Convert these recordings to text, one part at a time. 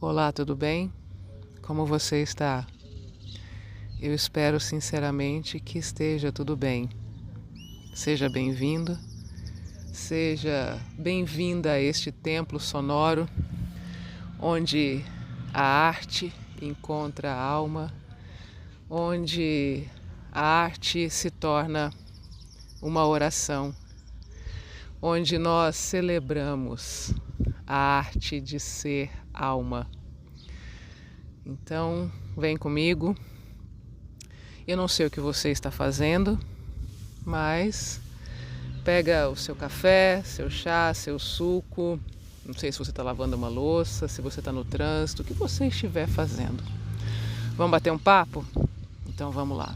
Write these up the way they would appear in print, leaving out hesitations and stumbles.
Olá, tudo bem? Como você está? Eu espero sinceramente que esteja tudo bem. Seja bem-vindo, seja bem-vinda a este templo sonoro, onde a arte encontra a alma, onde a arte se torna uma oração, onde nós celebramos a arte de ser alma. Então, vem comigo. Eu não sei o que você está fazendo, mas pega o seu café, seu chá, seu suco. Não sei se você está lavando uma louça, se você está no trânsito, o que você estiver fazendo. Vamos bater um papo? Então vamos lá.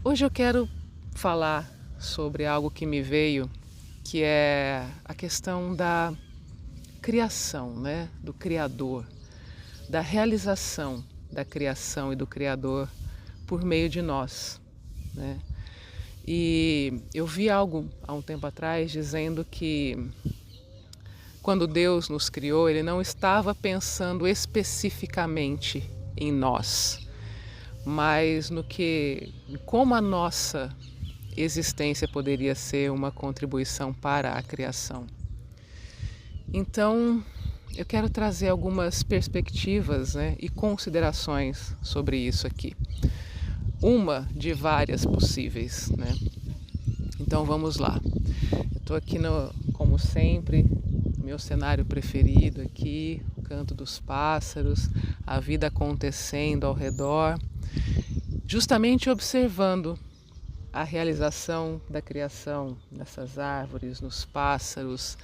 Hoje eu quero falar sobre algo que me veio, que é a questão da criação, né? Do Criador, da realização da criação e do Criador por meio de nós, né? E eu vi algo há um tempo atrás dizendo que quando Deus nos criou, Ele não estava pensando especificamente em nós, mas no que, como a nossa existência poderia ser uma contribuição para a criação. Então, eu quero trazer algumas perspectivas, né, e considerações sobre isso aqui. Uma de várias possíveis, né? Então vamos lá. Eu estou aqui, como sempre, meu cenário preferido aqui, o canto dos pássaros, a vida acontecendo ao redor, justamente observando a realização da criação nessas árvores, nos pássaros,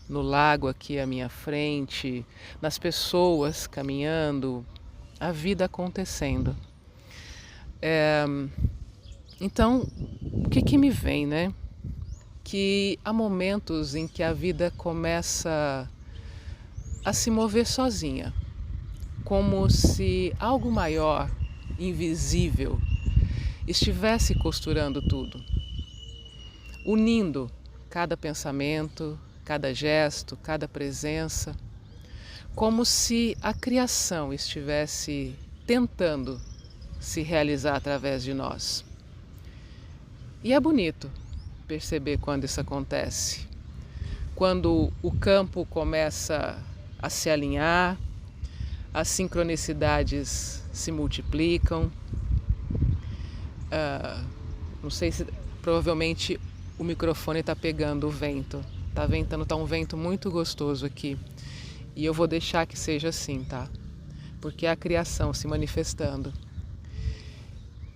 no lago aqui à minha frente, nas pessoas caminhando, a vida acontecendo. Então, o que me vem, né? Que há momentos em que a vida começa a se mover sozinha, como se algo maior, invisível, estivesse costurando tudo, unindo cada pensamento, cada gesto, cada presença, como se a criação estivesse tentando se realizar através de nós. E é bonito perceber quando isso acontece, quando o campo começa a se alinhar, as sincronicidades se multiplicam. Não sei se provavelmente o microfone está pegando o vento. Está ventando, está um vento muito gostoso aqui. E eu vou deixar que seja assim, tá? Porque é a criação se manifestando.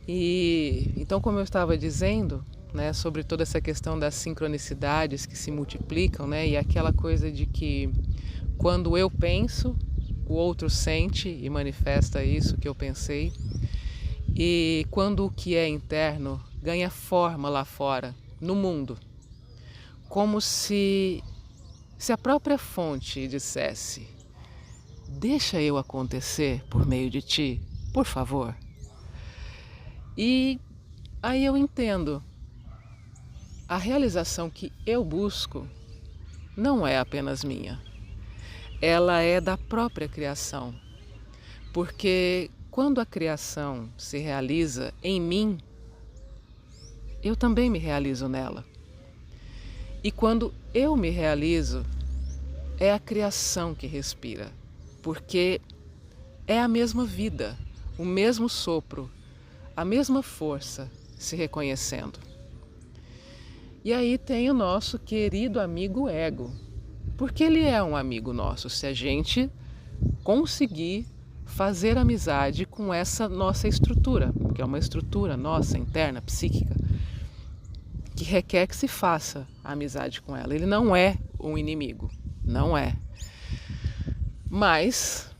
E então, como eu estava dizendo, né, sobre toda essa questão das sincronicidades que se multiplicam, né, e aquela coisa de que quando eu penso, o outro sente e manifesta isso que eu pensei. E quando o que é interno ganha forma lá fora, no mundo, como se a própria fonte dissesse: deixa eu acontecer por meio de ti, por favor. E aí eu entendo, a realização que eu busco não é apenas minha, ela é da própria criação, porque quando a criação se realiza em mim, eu também me realizo nela. E quando eu me realizo, é a criação que respira, porque é a mesma vida, o mesmo sopro, a mesma força se reconhecendo. E aí tem o nosso querido amigo ego, porque ele é um amigo nosso, se a gente conseguir fazer amizade com essa nossa estrutura, que é uma estrutura nossa, interna, psíquica, que requer que se faça a amizade com ela. Ele não é um inimigo, não é. Mas,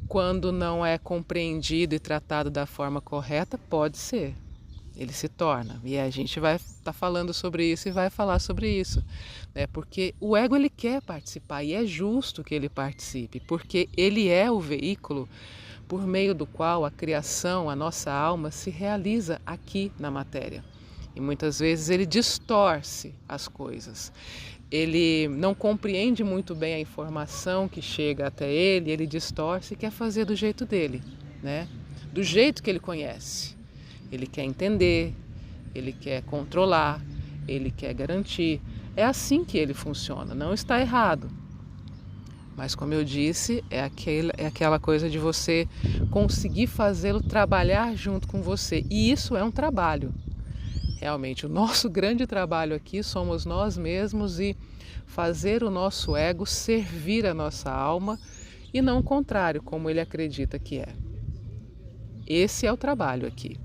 quando não é compreendido e tratado da forma correta, pode ser. Ele se torna. E a gente vai estar falando sobre isso e vai falar sobre isso, né? Porque o ego, ele quer participar e é justo que ele participe, porque ele é o veículo por meio do qual a criação, a nossa alma, se realiza aqui na matéria. E muitas vezes ele distorce as coisas. ele não compreende muito bem a informação que chega até ele distorce e quer fazer do jeito dele, né? Do jeito que ele conhece. Ele quer entender, ele quer controlar, ele quer garantir. É assim que ele funciona, não está errado. Mas como eu disse, é aquela coisa de você conseguir fazê-lo trabalhar junto com você. E isso é um trabalho. Realmente, o nosso grande trabalho aqui somos nós mesmos e fazer o nosso ego servir a nossa alma e não o contrário, como ele acredita que é. Esse é o trabalho aqui.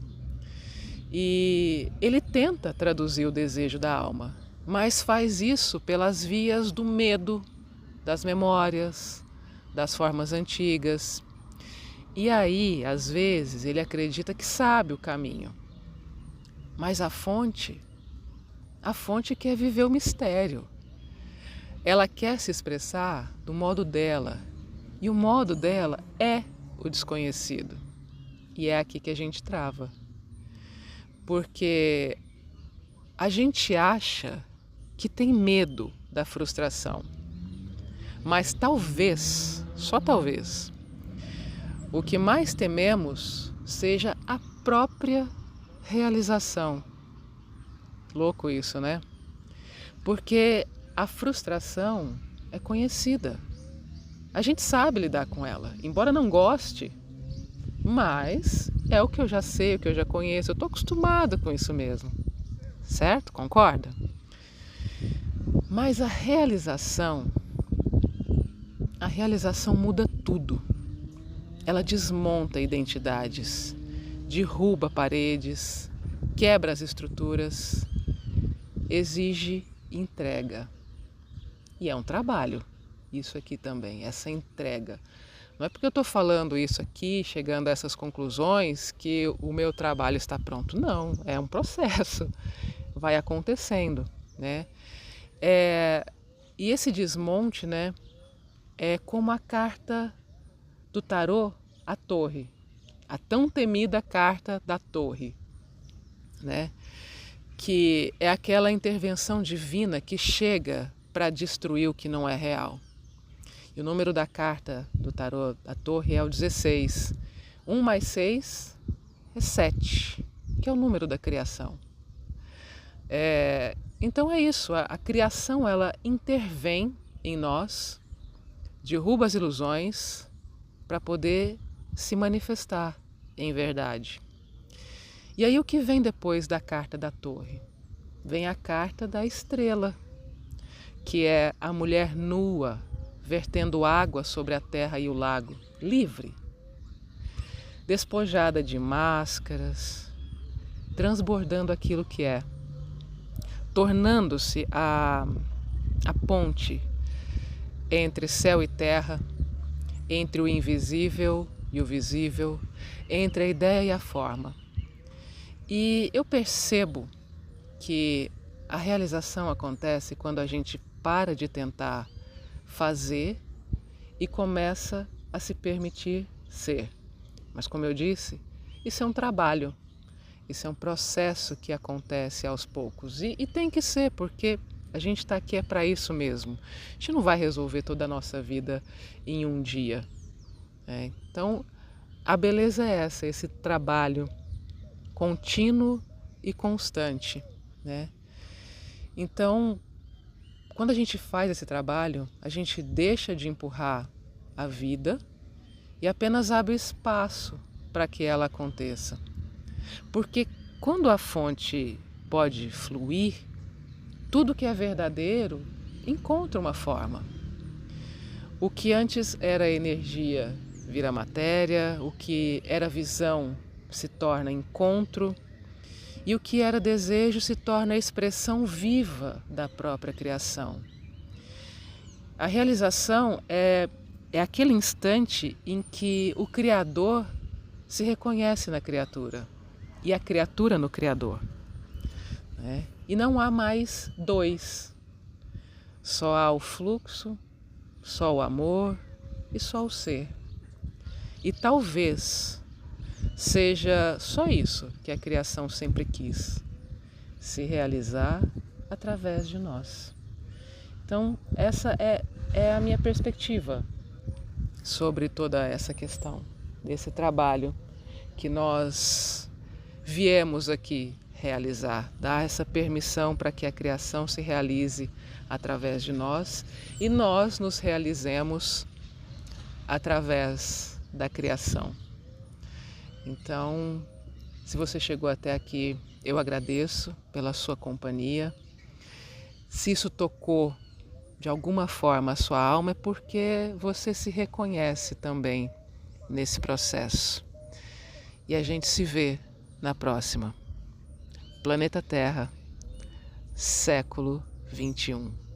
E ele tenta traduzir o desejo da alma, mas faz isso pelas vias do medo, das memórias, das formas antigas. E aí, às vezes, ele acredita que sabe o caminho. Mas a fonte quer viver o mistério. Ela quer se expressar do modo dela. E o modo dela é o desconhecido. E é aqui que a gente trava. Porque a gente acha que tem medo da frustração. Mas talvez, só talvez, o que mais tememos seja a própria realização. Louco isso, né? Porque a frustração é conhecida. A gente sabe lidar com ela, embora não goste, mas é o que eu já sei, o que eu já conheço, eu estou acostumado com isso mesmo. Certo? Concorda? Mas a realização muda tudo. Ela desmonta identidades, derruba paredes, quebra as estruturas, exige entrega. E é um trabalho, isso aqui também, essa entrega. Não é porque eu estou falando isso aqui, chegando a essas conclusões, que o meu trabalho está pronto. Não, é um processo, vai acontecendo, né? E esse desmonte, né, é como a carta do tarô, a torre, a tão temida carta da torre, né? Que é aquela intervenção divina que chega para destruir o que não é real. E o número da carta do tarô da torre é o 16. 1 mais 6 é 7, que é o número da criação. Então é isso, a criação ela intervém em nós, derruba as ilusões para poder se manifestar em verdade. E aí o que vem depois da carta da torre? Vem a carta da estrela, que é a mulher nua, vertendo água sobre a terra e o lago, livre, despojada de máscaras, transbordando aquilo que é, tornando-se a ponte entre céu e terra, entre o invisível e o visível, entre a ideia e a forma. E eu percebo que a realização acontece quando a gente para de tentar fazer e começa a se permitir ser. Mas como eu disse, isso é um trabalho, isso é um processo que acontece aos poucos. E tem que ser, porque a gente está aqui para isso mesmo. A gente não vai resolver toda a nossa vida em um dia. Então, a beleza é essa, esse trabalho contínuo e constante, né? Então, quando a gente faz esse trabalho, a gente deixa de empurrar a vida e apenas abre espaço para que ela aconteça. Porque quando a fonte pode fluir, tudo que é verdadeiro encontra uma forma. O que antes era energia vira matéria, o que era visão se torna encontro, e o que era desejo se torna a expressão viva da própria criação. A realização é aquele instante em que o Criador se reconhece na criatura e a criatura no Criador, né? E não há mais dois, só há o fluxo, só o amor e só o ser. E talvez seja só isso que a criação sempre quis, se realizar através de nós. Então, essa é a minha perspectiva sobre toda essa questão, desse trabalho que nós viemos aqui realizar, dar essa permissão para que a criação se realize através de nós e nós nos realizemos através da criação. Então, se você chegou até aqui, eu agradeço pela sua companhia. Se isso tocou de alguma forma a sua alma, é porque você se reconhece também nesse processo. E a gente se vê na próxima. Planeta Terra, século 21.